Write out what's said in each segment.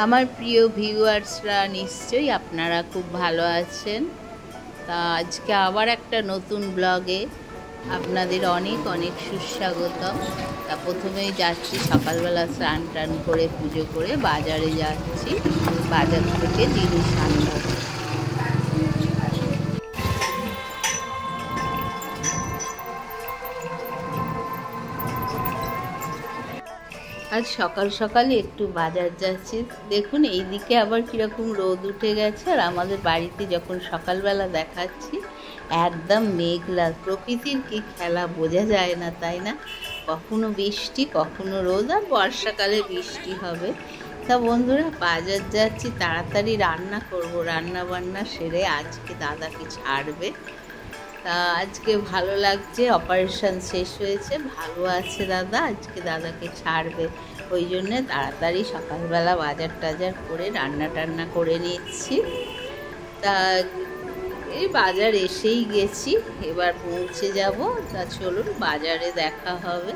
আমার প্রিয় ভিউয়ার্সরা, নিশ্চয়ই আপনারা খুব ভালো আছেন। তা আজকে আবার একটা নতুন ব্লগে আপনাদের অনেক অনেক সুস্বাগতম। তা প্রথমেই যাচ্ছি, সকালবেলা স্নান টান করে পুজো করে বাজারে যাচ্ছি, বাজার থেকে জিনিস আনবো। আজ সকাল সকালে একটু বাজার যাচ্ছি। দেখুন এইদিকে আবার কীরকম রোদ উঠে গেছে, আর আমাদের বাড়িতে যখন সকালবেলা দেখাচ্ছি একদম মেঘলা। প্রকৃতির কি খেলা বোঝা যায় না, তাই না? কখনো বৃষ্টি, কখনো রোদ, আর বর্ষাকালে বৃষ্টি হবে। তা বন্ধুরা, বাজার যাচ্ছি, তাড়াতাড়ি রান্না করব, রান্না বান্না সেরে আজকে দাদাকে ছাড়বে। তা আজকে ভালো লাগছে, অপারেশন শেষ হয়েছে, ভালো আছে দাদা, আজকে দাদাকে ছাড়বে। ওই জন্যে তাড়াতাড়ি সকালবেলা বাজার টাজার করে রান্না টান্না করে নিচ্ছি। তা এই বাজার এসেই গেছি, এবার পৌঁছে যাব। তা চলুন, বাজারে দেখা হবে।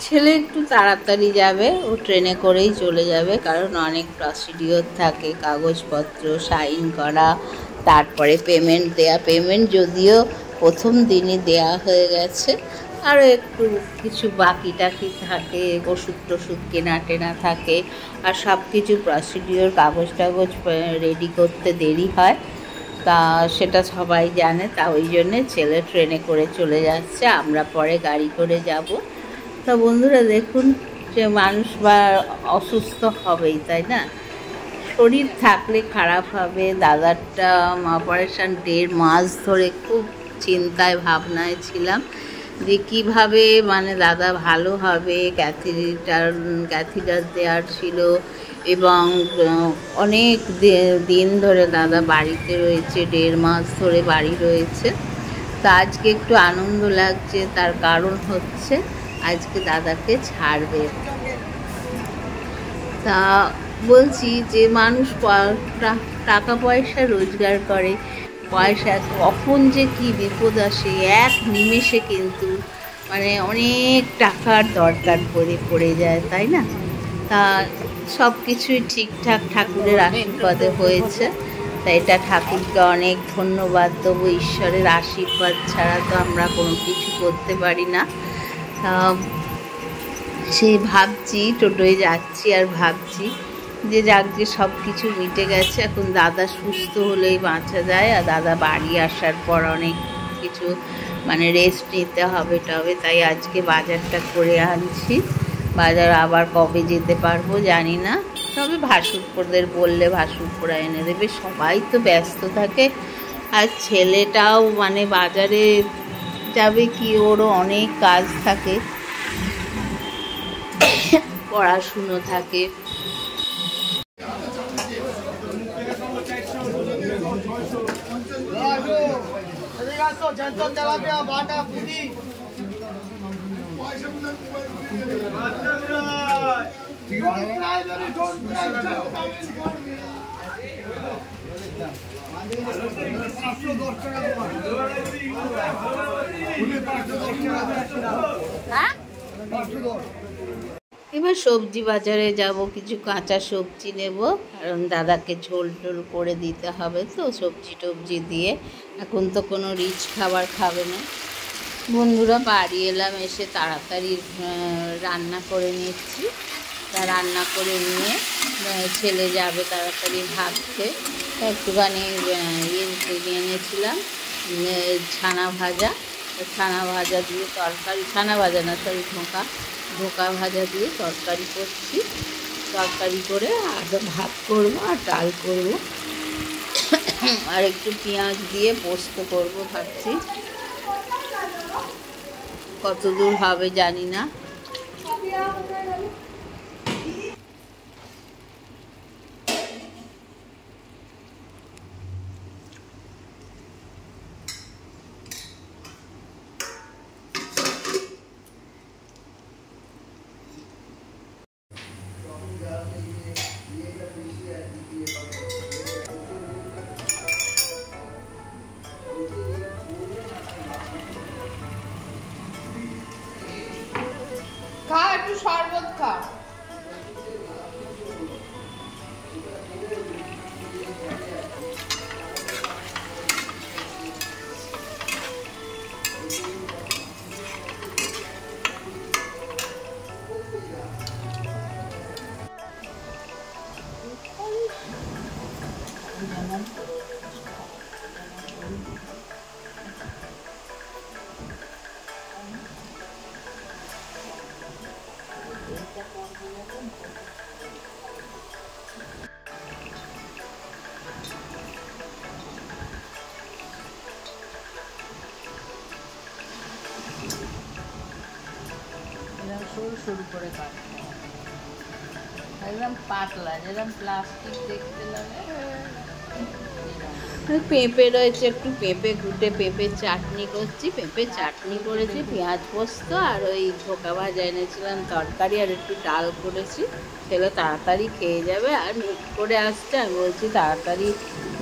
ছেলে একটু তাড়াতাড়ি যাবে, ও ট্রেনে করেই চলে যাবে, কারণ অনেক প্রসিডিওর থাকে, কাগজপত্র সাইন করা, তারপরে পেমেন্ট দেয়া। পেমেন্ট যদিও প্রথম দিনই দেয়া হয়ে গেছে, আরও একটু কিছু বাকি টাকি থাকে, ওষুধ টষুধ কেনা টেনা থাকে, আর সব কিছু প্রসিডিওর কাগজ টাগজ রেডি করতে দেরি হয়। তা সেটা সবাই জানে। তা ওই জন্যে ছেলে ট্রেনে করে চলে যাচ্ছে, আমরা পরে গাড়ি করে যাব। তা বন্ধুরা দেখুন, যে মানুষ বা অসুস্থ হবেই, তাই না? শরীর থাকলে খারাপ হবে। দাদারটা অপারেশান 1.5 মাস ধরে খুব চিন্তায় ভাবনায় ছিলাম যে কীভাবে মানে দাদা ভালো হবে। ক্যাথিটার দেওয়ার ছিল, এবং অনেক দিন ধরে দাদা বাড়িতে রয়েছে, 1.5 মাস ধরে বাড়ি রয়েছে। তা আজকে একটু আনন্দ লাগছে, তার কারণ হচ্ছে আজকে দাদাকে ছাড়বে। তা বলছি যে মানুষ টাকা পয়সা রোজগার করে, পয়সা কখন যে কি বিপদ আসে এক নিমেষে, কিন্তু মানে অনেক টাকার দরকার পড়ে যায়, তাই না? তা সব কিছুই ঠিকঠাক ঠাকুরের আশীর্বাদে হয়েছে। তা এটা ঠাকুরকে অনেক ধন্যবাদ দেবো। ঈশ্বরের আশীর্বাদ ছাড়া তো আমরা কোনো কিছু করতে পারি না। সেই ভাবছি, টোটোয় যাচ্ছি আর ভাবছি যে যাক, যে সব কিছু মিটে গেছে, এখন দাদা সুস্থ হলেই বাঁচা যায়। আর দাদা বাড়ি আসার পর অনেক কিছু মানে রেস্ট নিতে হবে টবে, তাই আজকে বাজারটা করে আনছি। বাজার আবার কবে যেতে পারবো জানি না, তবে ভাসুরপোদের বললে ভাসুরপোরা এনে দেবে। সবাই তো ব্যস্ত থাকে, আর ছেলেটাও মানে বাজারে যাবে কি, ওরও অনেক কাজ থাকে, পড়াশুনো থাকে। এবার সবজি বাজারে যাব, কিছু কাঁচা সবজি নেব, কারণ দাদাকে ঝোল টোল করে দিতে হবে, তো সবজি টবজি দিয়ে। এখন তো কোনো রিচ খাবার খাবে না। বন্ধুরা বাড়ি এলাম, এসে তাড়াতাড়ি রান্না করে নিচ্ছি। তা রান্না করে নিয়ে ছেলে যাবে তাড়াতাড়ি ভাবতে। একটুখানি নিয়ে এনেছিলাম ছানা ভাজা, ছানা ভাজা দিয়ে তরকারি, ছানা ভাজা না সরি, ধোঁকা ভাজা দিয়ে তরকারি করছি। তরকারি করে আগে ভাত করবো আর ডাল করবো, আর একটু পেঁয়াজ দিয়ে পোস্ত করবো ভাবছি। কত দূর হবে জানি না। একটু শরবত সরু সরু করে কাটতে হবে, একদম পাতলা, যেরকম প্লাস্টিক দেখতে লাগে। পেঁপে রয়েছে, একটু পেঁপে কুটে পেঁপের চাটনি করছি। পেঁপের চাটনি করেছি, পেঁয়াজ পোস্ত আর ওই ধোকা ভাজা এনেছিলাম তরকারি, আর একটু ডাল করেছি। ছেলে তাড়াতাড়ি খেয়ে যাবে। আর মিট করে আসছে, আমি বলছি তাড়াতাড়ি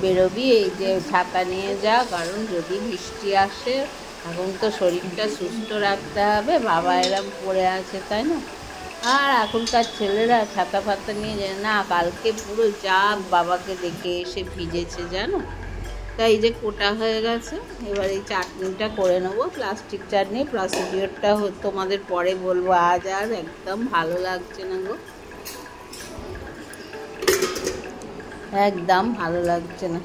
বেরোবি, এই যে ছাতা নিয়ে যা, কারণ যদি বৃষ্টি আসে। এখন তো শরীরটা সুস্থ রাখতে হবে, বাবা এরম পড়ে আছে, তাই না? আর এখনকার ছেলেরা ছাতা ফাতা নিয়ে যায় না, কালকে পুরো যা বাবাকে দেখে এসে ভিজেছে জানো। তাই এই যে কোটা হয়ে গেছে, এবার এই চাটনিটা করে নেবো, প্লাস্টিক চাটনি। প্রসিডিওরটা তোমাদের পরে বলবো, আজ আর একদম ভালো লাগছে না গো, একদম ভালো লাগছে না।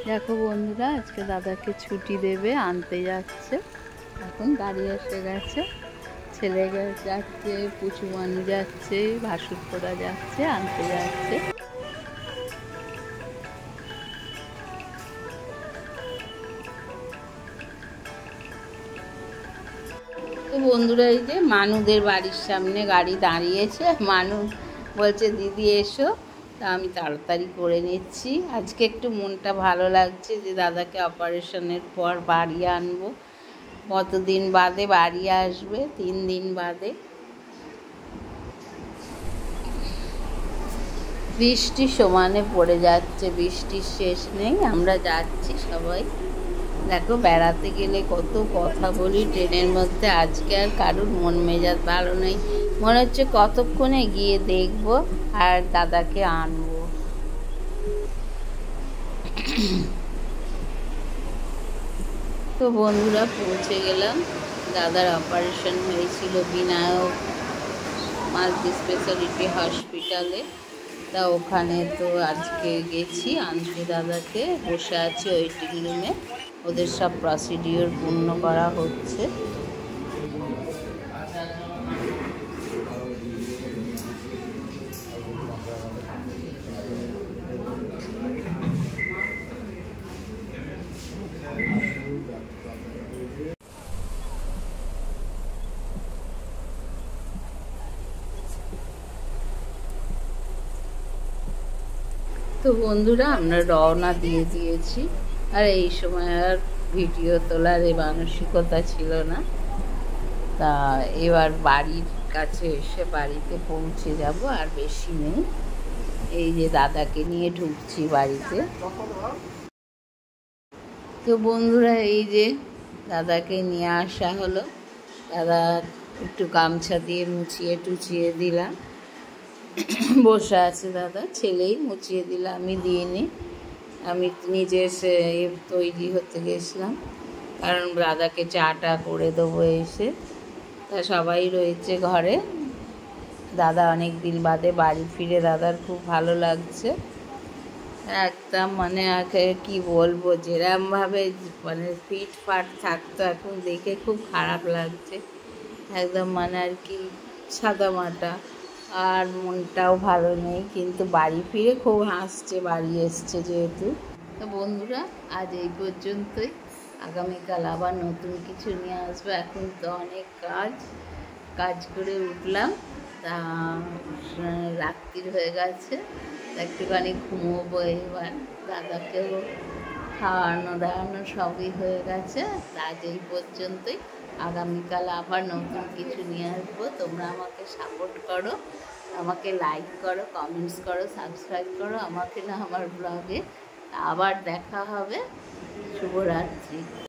দেখো বন্ধুরা, আজকে দাদাকে ছুটি দেবে, আনতে যাচ্ছে। এখন গাড়ি এসে গেছে, ছেলে যাচ্ছে, পুচু মানু যাচ্ছে, ভাসুরপোড়া যাচ্ছে, আনতে যাচ্ছে। তো বন্ধুরা, এই যে মানুদের বাড়ির সামনে গাড়ি দাঁড়িয়েছে, মানু বলছে দিদি এসো, তা আমি তাড়াতাড়ি করে নিচ্ছি। আজকে একটু মনটা ভালো লাগছে যে দাদাকে অপারেশনের পর বাড়ি আনবো। কতদিন বাদে বাড়ি আসবে, 3 দিন বাদে। বৃষ্টি সমানে পড়ে যাচ্ছে, বৃষ্টির শেষ নেই। আমরা যাচ্ছি সবাই। দেখো, বেড়াতে গেলে কত কথা বলি ট্রেনের মধ্যে। আজকে আর কারোর মন মেজাজ ভালো নেই, মনে হচ্ছে কতক্ষণে গিয়ে দেখবো আর দাদাকে আনবো। তো বন্ধুরা, পৌঁছে গেলাম। দাদার অপারেশন হয়েছিল বিনায়ক মাল্টি স্পেশালিটি হসপিটালে। তা ওখানে তো আজকে গেছি আনতে দাদাকে, বসে আছি ওয়েটিং রুমে, ওদের সব প্রসিডিওর পূর্ণ করা হচ্ছে। তো বন্ধুরা, আমরা রওনা দিয়ে দিয়েছি। আর এই সময় আর ভিডিও তোলার এই মানসিকতা ছিল না। তা এবার বাড়ির কাছে এসে বাড়িতে পৌঁছে যাব, আর বেশি নেই। এই যে দাদাকে নিয়ে ঢুকছি বাড়িতে। তো বন্ধুরা, এই যে দাদাকে নিয়ে আসা হলো। দাদা একটু গামছা দিয়ে মুছিয়ে টুছিয়ে দিলাম, বসে আছে দাদা, ছেলেই মুছিয়ে দিল, আমি দিইনি। আমি নিজে তৈরি হতে গেছিলাম, কারণ দাদাকে চাটা করে দেবো এসে। তা সবাই রয়েছে ঘরে। দাদা অনেক দিন বাদে বাড়ি ফিরে দাদার খুব ভালো লাগছে একদম। মানে কি বলবো, যেরমভাবে মানে ফিটফাট থাকতো, এখন দেখে খুব খারাপ লাগছে একদম। মানে আর কি সাদামাটা, আর মনটাও ভালো নেই, কিন্তু বাড়ি ফিরে খুব হাসছে, বাড়ি এসছে যেহেতু। তো বন্ধুরা, আজ এই পর্যন্তই। আগামীকাল আবার নতুন কিছু নিয়ে আসবো। এখন তো অনেক কাজ করে উঠলাম, তা রাত্রির হয়ে গেছে, একটুখানি ঘুমোবো এবার। দাদাকেও খাওয়ানো দাওয়ানো সবই হয়ে গেছে। আজ এই পর্যন্তই। আগামীকাল আবার নতুন কিছু নিয়ে আসবো। তোমরা আমাকে সাপোর্ট করো, আমাকে লাইক করো, কমেন্টস করো, সাবস্ক্রাইব করো আমাকে, না আমার ব্লগে। আবার দেখা হবে। শুভরাত্রি।